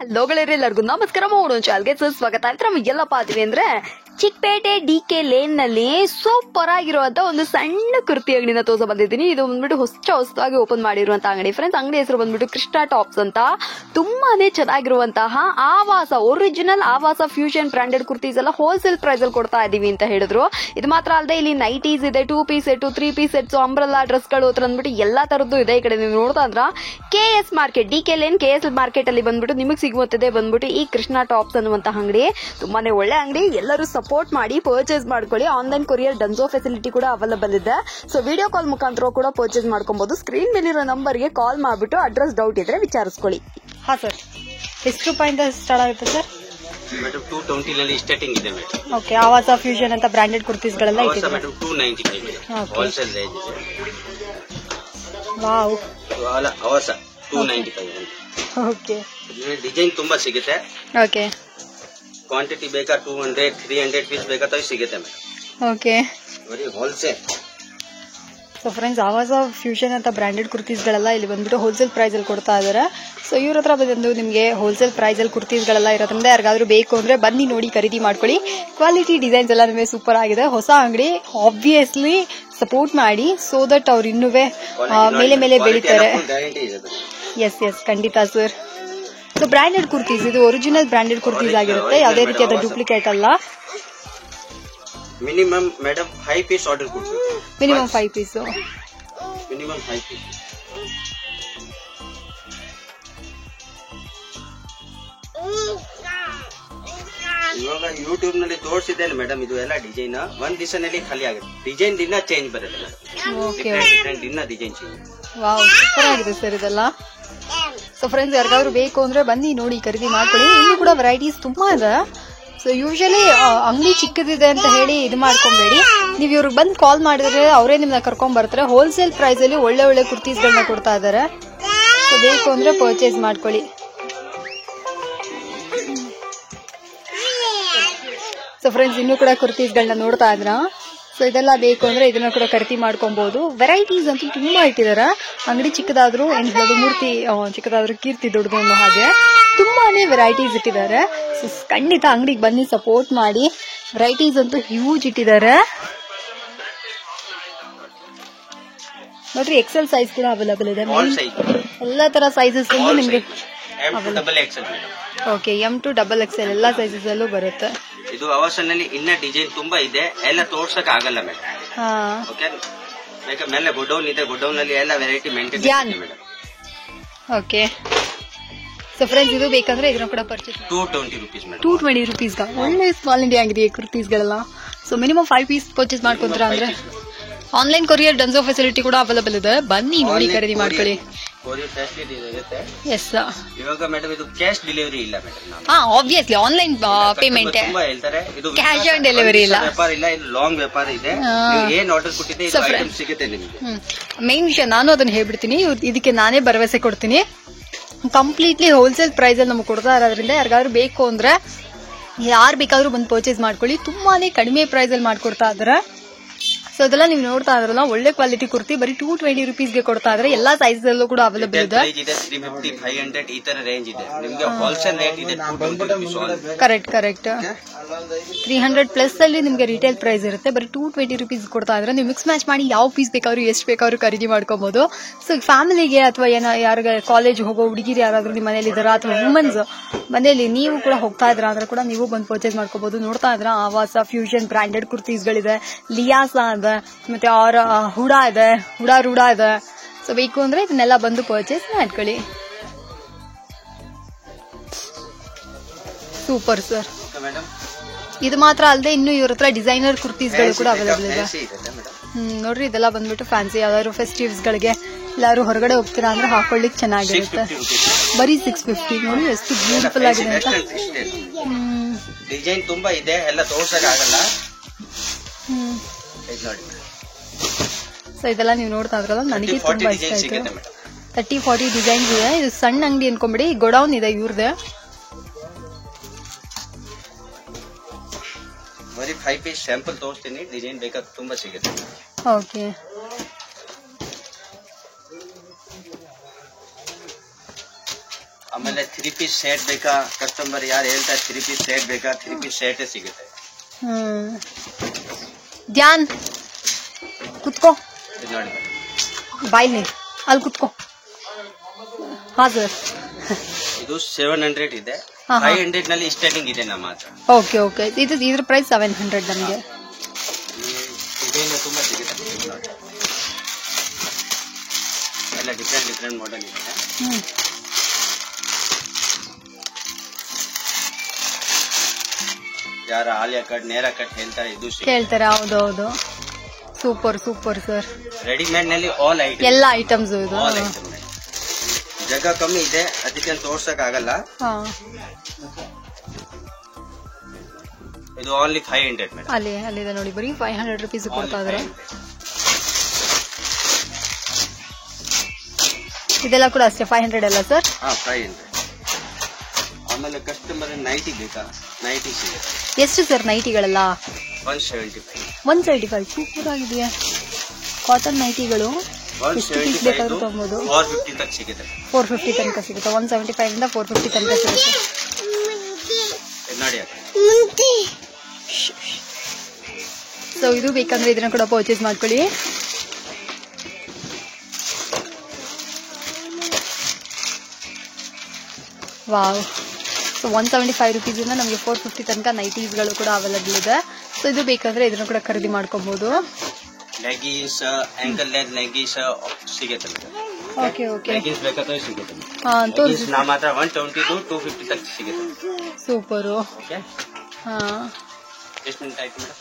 ಎಲ್ಲರಿಗೂ ನಮಸ್ಕಾರ. ಮಾಡೋಣ ಚಾಲ್ಗೆ ಸ್ವಾಗತ. ನಮಗೆಲ್ಲಪ್ಪ ಆದ್ವಿ ಅಂದ್ರೆ ಚಿಕ್ಕಪೇಟೆ DK ಲೇನ್ ನಲ್ಲಿ ಸೂಪರ್ ಆಗಿರುವಂತ ಒಂದು ಸಣ್ಣ ಕುರ್ತಿ ಅಂಗಡಿನ ತೋರಿಸ ಬಂದಿದ್ದೀನಿ. ಇದು ಬಂದ್ಬಿಟ್ಟು ಹೊಸದಾಗಿ ಓಪನ್ ಮಾಡಿರುವಂತ ಅಂಗಡಿ ಫ್ರೆಂಡ್ಸ್. ಅಂಗಡಿ ಹೆಸರು ಬಂದ್ಬಿಟ್ಟು ಕೃಷ್ಣ ಟಾಪ್ಸ್ ಅಂತ. ತುಂಬಾನೇ ಚೆನ್ನಾಗಿರುವಂತಹ ಆವಾಸ ಒರಿಜಿನಲ್ ಆವಾಸ ಫ್ಯೂಷನ್ ಬ್ರಾಂಡೆಡ್ ಕುರ್ತೀಸ್ ಎಲ್ಲ ಹೋಲ್ಸೇಲ್ ಪ್ರೈಸ್ ಅಲ್ಲಿ ಕೊಡ್ತಾ ಇದೀವಿ ಅಂತ ಹೇಳಿದ್ರು. ಇದು ಮಾತ್ರ ಅಲ್ಲದೆ ಇಲ್ಲಿ ನೈಟೀಸ್ ಇದೆ, 2 piece set, 3 piece sets, umbrella dress ಗಳು ಅಂದ್ಬಿಟ್ಟು ಎಲ್ಲಾ ತರದ್ದು ಇದೆ. ಈ ಕಡೆ ನೀವು ನೋಡ್ತಾ ಇದ್ರ KS market, DK lane KS market ಅಲ್ಲಿ ಬಂದ್ಬಿಟ್ಟು ನಿಮಗೆ ಸಿಗುತ್ತದೆ ಬಂದ್ಬಿಟ್ಟು ಈ ಕೃಷ್ಣ ಟಾಪ್ಸ್ ಅನ್ನುವಂತ ಅಂಗಡಿ. ತುಂಬಾನೇ ಒಳ್ಳೆ ಅಂಗಡಿ. ಎಲ್ಲರೂ ಸಪೋರ್ಟ್ ಮಾಡಿ ಪರ್ಚೇಸ್ ಮಾಡ್ಕೊಳ್ಳಿ. ಆನ್ಲೈನ್ ಕೊರಿಯರ್ ಡನ್ಸೋ ಫೆಸಿಲಿಟಿ ಕೂಡ ಅವೈಲೇಬಲ್ ಇದೆ. ಸೊ ವಿಡಿಯೋ ಕಾಲ್ ಮುಖಾಂತರ ಕೂಡ ಪರ್ಚೇಸ್ ಮಾಡ್ಕೊಬಹುದು. ಸ್ಕ್ರೀನ್ ಮೇಲಿರೋ ನಂಬರ್ಗೆ ಕಾಲ್ ಮಾಡ್ಬಿಟ್ಟು ಅಡ್ರೆಸ್ ಡೌಟ್ ಇದ್ರೆ ವಿಚಾರಿಸ್ಕೊಳ್ಳಿ. ಹಾ ಸರ್, ಎಷ್ಟು ರೂಪಾಯಿಂದ ಸ್ಟಾರ್ಟ್ ಆಗುತ್ತೆ ಸರ್? ಮೇಡಮ್ 220 ನಲ್ಲಿ ಸ್ಟಾರ್ಟಿಂಗ್ ಇದೆ ಮೇಡಮ್. ಓಕೆ, ಆವಾಸ ಫ್ಯೂಷನ್ ಅಂತ ಬ್ರಾಂಡೆಡ್ ಕುರ್ತೀಸ್ ಗಳೆಲ್ಲ ಇಟ್ಟಿದ್ದಾರೆ ಮೇಡಮ್. 295 ಹೋಲ್ಸೇಲ್ ರೇಂಜ್ ಇದೆ. ವಾವ್, ಆವಾಸ 295. ಓಕೆ, ಡಿಸೈನ್ ತುಂಬಾ ಸಿಗುತ್ತೆ. ಓಕೆ, ಕ್ವಾಂಟಿಟಿ ಬೇಕಾ 200 300 ಪೀಸ್ ಬೇಕಾ ಸಿಗುತ್ತೆ ಮೇಡಮ್. ಓಕೆ, ಬರೀ ಹೋಲ್ಸೇಲ್. ಸೊ ಫ್ರೆಂಡ್ಸ್, ಆವಾಸ ಫ್ಯೂಷನ್ ಅಂತ ಬ್ರಾಂಡೆಡ್ ಕುರ್ತೀಸ್ಗಳೆಲ್ಲ ಇಲ್ಲಿ ಬಂದ್ಬಿಟ್ಟು ಹೋಲ್ಸೇಲ್ ಪ್ರೈಸ್ ಅಲ್ಲಿ ಕೊಡ್ತಾ ಇದ್ದಾರೆ. ಸೊ ಇವ್ರ ಹತ್ರ ಬಂದು ನಿಮಗೆ ಹೋಲ್ಸೇಲ್ ಪ್ರೈಸ್ ಅಲ್ಲಿ ಕುರ್ತೀಸ್ಗಳೆಲ್ಲ ಇರೋದ್ರಿಂದ ಯಾರಿಗಾದ್ರೂ ಬೇಕು ಅಂದ್ರೆ ಬನ್ನಿ ನೋಡಿ ಖರೀದಿ ಮಾಡ್ಕೊಳ್ಳಿ. ಕ್ವಾಲಿಟಿ ಡಿಸೈನ್ಸ್ ಎಲ್ಲ ನಿಮಗೆ ಸೂಪರ್ ಆಗಿದೆ. ಹೊಸ ಅಂಗಡಿ, ಆಬ್ವಿಯಸ್ಲಿ ಸಪೋರ್ಟ್ ಮಾಡಿ ಸೋ ದಟ್ ಅವ್ರು ಇನ್ನೂ ಮೇಲೆ ಮೇಲೆ ಬೆಳೀತಾರೆ. ಎಸ್ ಎಸ್, ಖಂಡಿತ ಸರ್. ಸೊ ಬ್ರಾಂಡೆಡ್ ಕುರ್ತೀಸ್, ಇದು ಒರಿಜಿನಲ್ ಬ್ರಾಂಡೆಡ್ ಕುರ್ತೀಸ್ ಆಗಿರುತ್ತೆ, ಯಾವುದೇ ರೀತಿಯಾದ ಡೂಪ್ಲಿಕೇಟ್ ಅಲ್ಲ. ಮಿನಿಮಮ್ ಮೇಡಮ್ 5 ಪೀಸ್ ಆರ್ಡರ್ ಕೊಡ್ಬೇಕು. Minimum 5 piece. Minimum 5 piece. ಇವಾಗ ಯೂಟ್ಯೂಬ್ ನಲ್ಲಿ ತೋರಿಸಿದ್ದೇನೆ ಮೇಡಮ್. ಇದು ಎಲ್ಲ ಡಿಸೈನ್ ಒಂದ್ ದಿವಸನಲ್ಲಿ ಖಾಲಿ ಆಗುತ್ತೆ. ಡಿಸೈನ್ ದಿನ ಚೇಂಜ್ ಬರುತ್ತೆ ಮೇಡಮ್. ದಿನ ಡಿಸೈನ್ ಚೇಂಜ್. ವಾವ್, ಸೂಪರ್ ಆಗಿದೆ ಸರ್ ಇದೆಲ್ಲ. ಸೊ ಫ್ರೆಂಡ್ಸ್, ಯಾರಿಗಾದ್ರೂ ಬೇಕು ಅಂದ್ರೆ ಬನ್ನಿ ನೋಡಿ ಖರೀದಿ ಮಾಡ್ಕೊಳ್ಳಿ. ಇನ್ನು ಕೂಡ ವೆರೈಟೀಸ್ ತುಂಬಾ ಇದೆ. ಸೊ ಯೂಶಲಿ ಅಂಗಡಿ ಚಿಕ್ಕದಿದೆ ಅಂತ ಹೇಳಿ ಇದು ಮಾಡ್ಕೊಬೇಡಿ. ನೀವು ಇವ್ರಿಗೆ ಬಂದು ಕಾಲ್ ಮಾಡಿದ್ರೆ ಅವರೇ ನಿಮ್ನ ಕರ್ಕೊಂಡ್ ಬರ್ತಾರೆ. ಹೋಲ್ಸೇಲ್ ಪ್ರೈಸ್ ಅಲ್ಲಿ ಒಳ್ಳೆ ಒಳ್ಳೆ ಕುರ್ತೀಸ್ಗಳನ್ನ ಕೊಡ್ತಾ ಇದ್ದಾರೆ. ಸೊ ಬೇಕು ಅಂದ್ರೆ ಪರ್ಚೇಸ್ ಮಾಡ್ಕೊಳ್ಳಿ. ಸೊ ಫ್ರೆಂಡ್ಸ್, ಇನ್ನೂ ಕೂಡ ಕುರ್ತೀಸ್ಗಳನ್ನ ನೋಡ್ತಾ ಇದ್ರ. ಸೊ ಇದೆಲ್ಲ ಬೇಕು ಅಂದ್ರೆ ಇದನ್ನ ಕೂಡ ಖರೀದಿ ಮಾಡ್ಕೊಬಹುದು. ವೆರೈಟೀಸ್ ಅಂತೂ ತುಂಬಾ ಇಟ್ಟಿದ್ದಾರೆ. ಅಂಗಡಿ ಚಿಕ್ಕದಾದ್ರೂ ಏನ್ ಹೇಳೋದು, ಮೂರ್ತಿ ಚಿಕ್ಕದಾದ್ರೂ ಕೀರ್ತಿ ದೊಡ್ಡದು ಅನ್ನೋ ಹಾಗೆ ತುಂಬಾನೇ ವೆರೈಟೀಸ್ ಇಟ್ಟಿದ್ದಾರೆ. ಸೊ ಖಂಡಿತ ಅಂಗಡಿಗೆ ಬನ್ನಿ, ಸಪೋರ್ಟ್ ಮಾಡಿ. ವೆರೈಟೀಸ್ ಅಂತೂ ಹ್ಯೂಜ್ ಇಟ್ಟಿದ್ದಾರೆ ನೋಡ್ರಿ. ಎಕ್ಸೆಲ್ ಸೈಜ್ ಕೂಡ ಅವೈಲೇಬಲ್ ಇದೆ. ಎಲ್ಲಾ ತರ ಸೈಜಸ್ ನಿಮ್ಗೆ ಓಕೆ, M to XXL ಎಲ್ಲಾ ಸೈಜಸ್ ಅಲ್ಲೂ ಬರುತ್ತೆ. ಇದು ಅವಸನಲ್ಲಿ ಇನ್ನ ಡಿಸೈನ್ ತುಂಬಾ ಇದೆ, ಎಲ್ಲ ತೋರ್ಸಕ್ ಆಗಲ್ಲ ಮೇಡಮ್. ಓಕೆ, ಮೇಲೆ ಗೋಡೌನ್ ಇದೆ, ಗೋಡೌನ್ ನಲ್ಲಿ ಎಲ್ಲ ವೆರೈಟಿ ಮೇಂಟೈನ್ ಇದೆ ಮೇಡಮ್. ಓಕೆ, ಸೊ ಫ್ರೆಂಡ್ಸ್, ಇದು ಬೇಕಂದ್ರೆ ಇದನ್ನ ಕೂಡ ಪರ್ಚೇಸ್ 220 ರೂಪೀಸ್ ಮೇಡಮ್. 220 ರೂಪೀಸ್ ಒಳ್ಳೆ ಸ್ಮಾಲ್ ಇಂಡಿಯಾ ಆಗಿದೆ ಕುರ್ತೀಸ್ಗಳೆಲ್ಲ. ಸೊ ಮಿನಿಮಮ್ 5 ಪೀಸ್ ಪರ್ಚೇಸ್ ಮಾಡ್ಕೊಂಡ್ರ ಅಂದ್ರೆ ಆನ್ಲೈನ್ ಕೊರಿಯರ್ ಡನ್ಸೋ ಫೆಸಿಲಿಟಿ ಕೂಡ ಅವೈಲೇಬಲ್ ಇದೆ. ಬನ್ನಿ ನೋಡಿ ಖರೀದಿ ಮಾಡ್ಕೊಳ್ಳಿ. ಎಸ್, ಇವಾಗ ಮೇಡಮ್ ಇದು ಕ್ಯಾಶ್ ಡೆಲಿವರಿ ಇಲ್ಲ ಮೇಡಮ್. ಆಬ್ವಿಯಸ್ಲಿ ಆನ್ಲೈನ್ ಪೇಮೆಂಟ್, ತುಂಬಾ ಹೇಳ್ತಾರೆ. ಇದು ಕ್ಯಾಶ್ ಆನ್ ಡೆಲಿವರಿ ಇಲ್ಲ, ವ್ಯಾಪಾರ ಇಲ್ಲ. ಇದು ಲಾಂಗ್ ವ್ಯಾಪಾರ ಇದೆ. ಏನ್ ಆರ್ಡರ್ ಕೊಟ್ಟಿದೆ ಇದು ಐಟಮ್ ಸಿಗುತ್ತೆ ನಿಮಗೆ. ಮೇನ್ ವಿಷಯ ನಾನು ಅದನ್ನ ಹೇಳ್ಬಿಡ್ತೀನಿ. ಇದಕ್ಕೆ ನಾನೇ ಭರವಸೆ ಕೊಡ್ತೀನಿ. ಕಂಪ್ಲೀಟ್ಲಿ ಹೋಲ್ಸೇಲ್ ಪ್ರೈಸ್ ಅಲ್ಲಿ ನಮ್ಗೆ ಕೊಡ್ತಾ ಇರೋದ್ರಿಂದ ಯಾರಿಗಾದ್ರೂ ಬೇಕು ಅಂದ್ರೆ ಯಾರು ಬೇಕಾದ್ರೂ ಬಂದು ಪರ್ಚೇಸ್ ಮಾಡ್ಕೊಳ್ಳಿ. ತುಂಬಾನೇ ಕಡಿಮೆ ಪ್ರೈಸ್ ಅಲ್ಲಿ ಮಾಡ್ಕೊಡ್ತಾ ಇದಾರೆ. ಸೊ ಅದೆಲ್ಲ ನೀವು ನೋಡ್ತಾ ಇದ್ರಲ್ಲ, ಒಳ್ಳೆ ಕ್ವಾಲಿಟಿ ಕುರ್ತಿ ಬರೀ 220 ರೂಪೀಸ್ಗೆ ಕೊಡ್ತಾ ಇದ್ರೆ. ಎಲ್ಲಾ ಸೈಜ್ ಅಲ್ಲೂ ಕೂಡ ಅವೈಲೇಬಲ್ ಇದೆ. 350 500 ಈ ತರ ರೇಂಜ್ ಇದೆ. ನಿಮಗೆ ಹೋಲ್ಸೇಲ್ ರೇಟ್ ಇದೆ 220 ರೂಪೀಸ್. ಕರೆಕ್ಟ್ 300 ಪ್ಲಸ್ ಅಲ್ಲಿ ನಿಮ್ಗೆ ರಿಟೇಲ್ ಪ್ರೈಸ್ ಇರುತ್ತೆ. ಬರೀ 220 ರೂಪೀಸ್ ಕೊಡ್ತಾ ಇದ್ರೆ ನೀವು ಮಿಕ್ಸ್ ಮ್ಯಾಚ್ ಮಾಡಿ ಯಾವ ಪೀಸ್ ಬೇಕಾದ್ರೂ ಎಷ್ಟು ಬೇಕಾದ್ರೂ ಖರೀದಿ ಮಾಡ್ಕೋಬಹುದು. ಸೊ ಫ್ಯಾಮಿಲಿಗೆ ಅಥವಾ ಯಾರಿಗೆ ಕಾಲೇಜ್ ಹೋಗೋ ಹುಡುಗಿರು ಯಾರಾದ್ರೂ ನಿಮ್ಮ ಮನೇಲಿ ಇದಾರ ಅಥವಾ ವುಮೆನ್ಸ್ ಮನೇಲಿ ನೀವು ಕೂಡ ಹೋಗ್ತಾ ಇದ್ರ ಅಂದ್ರೆ ಕೂಡ ನೀವು ಬಂದು ಪರ್ಚೇಸ್ ಮಾಡ್ಕೋಬಹುದು. ನೋಡ್ತಾ ಇದ್ರ ಆವಾಸ ಫ್ಯೂಷನ್ ಬ್ರಾಂಡೆಡ್ ಕುರ್ತೀಸ್ಗಳಿದೆ, ಲಿಯಾಸ ಇದೆ, ಮತ್ತೆ ಹುಡಾ ಇದೆ, ರೂಡಾ ಇದೆ. ಸೊ ಬೇಕು ಅಂದ್ರೆ ಇದನ್ನೆಲ್ಲ ಬಂದು ಪರ್ಚೇಸ್ ಮಾಡ್ಕೊಳ್ಳಿ. Super sir. ಇದು ಮಾತ್ರ ಅಲ್ಲದೆ ಇನ್ನು ಇವ್ರ ಹತ್ರ ಡಿಸೈನರ್ ಕುರ್ತೀಸ್ಗಳು ಕೂಡ ಅವೈಲೇಬಲ್ ಇದೆ. ನೋಡ್ರಿ, ಇದೆಲ್ಲ ಬಂದ್ಬಿಟ್ಟು ಫ್ಯಾನ್ಸಿ ಯಾವ್ದಾದ್ರು ಫೆಸ್ಟಿವ್ಸ್ ಗಳಿಗೆ ಎಲ್ಲಾರು ಹೊರಗಡೆ ಹೋಗ್ತೀರಾ ಅಂದ್ರೆ ಹಾಕೊಳ್ಳಿಕ್ ಚೆನ್ನಾಗಿರುತ್ತೆ. ಬರೀ 650. ನೋಡಿ ಎಷ್ಟು ಬ್ಯೂಟಿಫುಲ್ ಆಗಿದೆ ಅಂತ. ಡಿಸೈನ್ ತುಂಬಾ ಇದೆ, ಎಲ್ಲ ತೋರ್ಸಕ್ ಆಗಲ್ಲ. ಸೊ ಇದೆಲ್ಲ ನೀವು ನೋಡ್ತಾ ಇದ್ರಲ್ಲ, ನನಗೆ ತುಂಬಾ ಇಷ್ಟ ಆಯ್ತು. 30-40 ಡಿಸೈನ್ಸ್ ಇದೆ. ಇದು ಸಣ್ಣ ಅಂಗಡಿ ಅನ್ಕೊಂಬಿಡಿ, ಗೋಡೌನ್ ಇದೆ ಇವ್ರದೇ. ಬರೀ 5 ಪೀಸ್ ಸ್ಯಾಂಪಲ್ ತೋರಿಸ್ತೀನಿ. ಡಿಸೈನ್ ಬೇಕಾದ್ರೆ ತುಂಬಾ ಸಿಗುತ್ತೆ. ಓಕೆ, ಆಮೇಲೆ 3 ಪೀಸ್ ಸೆಟ್ ಬೇಕಾ, ಕಸ್ಟಮರ್ ಯಾರು ಹೇಳ್ತಾರೆ 3 ಪೀಸ್ ಸೆಟ್ ಬೇಕಾ, 3 ಪೀಸ್ ಸೆಟ್ ಸಿಗುತ್ತೆ. ಧ್ಯಾನ್ ಕುತ್ಕೋ, ಇದು ನೋಡಿ ಬಾಯ್ಲಿ ಅಲ್ಲಿ ಕುತ್ಕೋ. ಹಾ ಸರ್, ಇದು 700 ಇದೆ, ಹಾ, ಹಾ. 500 ನಲ್ಲಿ ಸ್ಟಾರ್ಟಿಂಗ್ ಇದೆ ನಮ್ಮ ಹತ್ರ. ಓಕೆ ಓಕೆ, ಇದ್ರ ಪ್ರೈಸ್ 700 ನಮಗೆ. ಡಿಸೈನ್ ತುಂಬಾ ಸಿಗುತ್ತೆ ನೋಡಿ, ಎಲ್ಲ ಡಿಫ್ರೆಂಟ್ ಡಿಫ್ರೆಂಟ್ ಮಾಡೆಲ್ ಇದೆ. ಯಾರ ಆಲಿಯಾ ಕಟ್, ನೇರಾ ಕಟ್ ಹೇಳ್ತಾರೆ, ಇದು ಕೇಳ್ತಾರೆ. ಹೌದೌದು, ಸೂಪರ್ ಸೂಪರ್ ಸರ್. ರೆಡಿಮೇಡ್ ನಲ್ಲಿ ಆಲ್ ಐಟಮ್, ಎಲ್ಲ ಐಟಮ್ಸ್ ಇದು. All item. ಜಾಗ ಕಮ್ಮಿ ಇದೆ, ಅದಕ್ಕೆ ತೋರ್ಸಕ್ ಆಗಲ್ಲ. ಇದು ಓನ್ಲಿ 500 ಮೇಡಮ್. ಅಲ್ಲಿದೆ ನೋಡಿ, ಬರೀ 500 ರುಪೀಸ್ ಕೊಡ್ತಾ ಇದಾರೆ. ಇದೆಲ್ಲ ಕೂಡ ಅಷ್ಟೇ 500 ಅಲ್ಲ ಸರ್? 500. ಆಮೇಲೆ ಕಸ್ಟಮರ್ ನೈಟಿ ಬೇಕಾ, ನೈಟಿ ಸಿಗುತ್ತೆ. ಎಷ್ಟು ಸರ್ ನೈಟಿಗಳೆಲ್ಲ? 175. ಸೂಪರ್ ಆಗಿದೆಯಾ ಕಾಟನ್ ನೈಟಿಗಳು. ಎಷ್ಟು ಪೀಸ್ ಬೇಕಾದ್ರೂ ತಗೋಬಹುದು. 450 ತನಕ ಸಿಗುತ್ತೆ. 450 ತನಕ ಸಿಗುತ್ತೆ. 175 ಇಂದ 450 ತನಕ ಸಿಗುತ್ತೆ. ನೋಡಿ, ಸೊ ಇದು ಬೇಕಂದ್ರೆ ಇದನ್ನ ಕೂಡ ಪರ್ಚೇಸ್ ಮಾಡ್ಕೊಳ್ಳಿ. ವಾವ್. ಸೊ 175 ರುಪೀಸಿಂದ ನಮಗೆ 450 ತನಕ ನೈಟೀಸ್ಗಳು ಕೂಡ ಅವೈಲಬಲ್ ಇದೆ. ಸೊ ಇದು ಬೇಕಂದ್ರೆ ಇದನ್ನ ಕೂಡ ಖರೀದಿ ಮಾಡ್ಕೋಬಹುದು. ಲೆಗಿನ್ಸ್, ಆಂಕಲ್ ಲೆಂತ್ ಲೆಗಿನ್ಸ್ ಸಿಗುತ್ತೆ. ಓಕೆ ಓಕೆ, ಲೆಗಿನ್ಸ್ ಬೇಕಾದ್ರೆ ಸಿಗುತ್ತೆ. ತೋರಿಸಿ. ನಮ್ಮ ಹತ್ರ 120 to 250 ತನಕ ಸಿಗುತ್ತೆ. ಸೂಪರು. ಓಕೆ, ಹಾ, ಎಷ್ಟು ಮಿನಿಟ್ ಆಯ್ತು ಮೇಡಮ್?